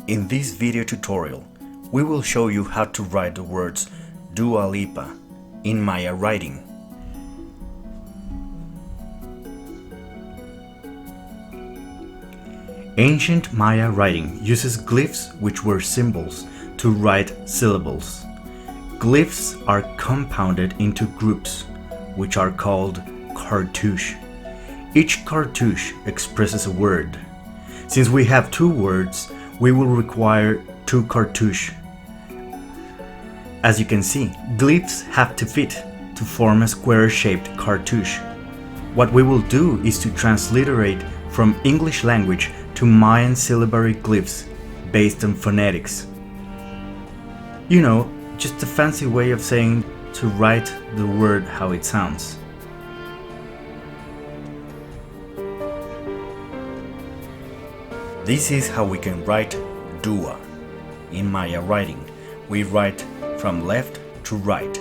In this video tutorial, we will show you how to write the words Dua Lipa in Maya writing. Ancient Maya writing uses glyphs, which were symbols, to write syllables. Glyphs are compounded into groups, which are called cartouche. Each cartouche expresses a word. Since we have two words, we will require two cartouche. As you can see, glyphs have to fit to form a square-shaped cartouche. What we will do is to transliterate from English language to Mayan syllabary glyphs based on phonetics. You know, just a fancy way of saying to write the word how it sounds. This is how we can write Dua in Maya writing. We write from left to right.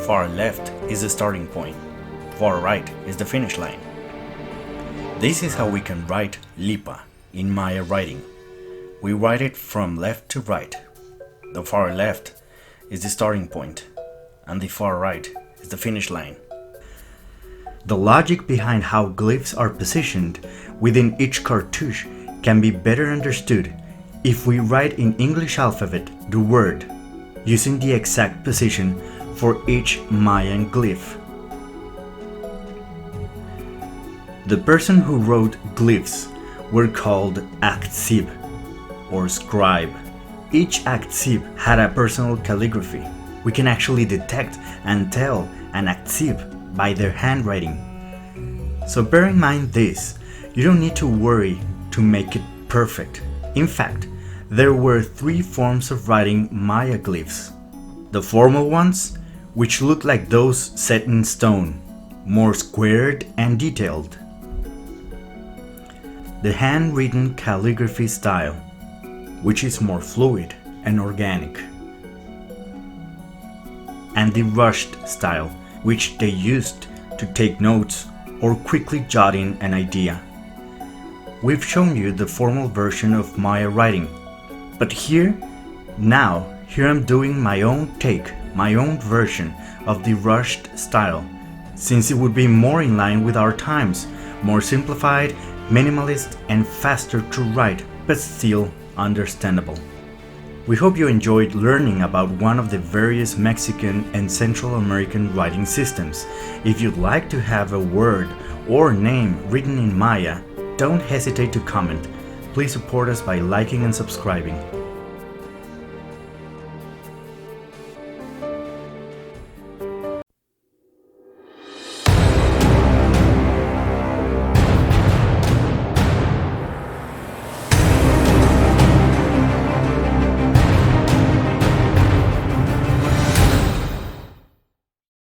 Far left is the starting point. Far right is the finish line. This is how we can write Lipa in Maya writing. We write it from left to right. The far left is the starting point, and the far right is the finish line. The logic behind how glyphs are positioned within each cartouche can be better understood if we write in English alphabet the word, using the exact position for each Mayan glyph. The person who wrote glyphs were called aktsib, or scribe. Each aktsib had a personal calligraphy. We can actually detect and tell an aktsib by their handwriting. So bear in mind this, you don't need to worry to make it perfect. In fact, there were three forms of writing Maya glyphs. The formal ones, which look like those set in stone, more squared and detailed. The handwritten calligraphy style, which is more fluid and organic. And the rushed style, which they used to take notes or quickly jot in an idea. We've shown you the formal version of Maya writing, but here I'm doing my own take, my own version of the rushed style, since it would be more in line with our times, more simplified, minimalist, and faster to write, but still understandable. We hope you enjoyed learning about one of the various Mexican and Central American writing systems. If you'd like to have a word or name written in Maya, don't hesitate to comment. Please support us by liking and subscribing.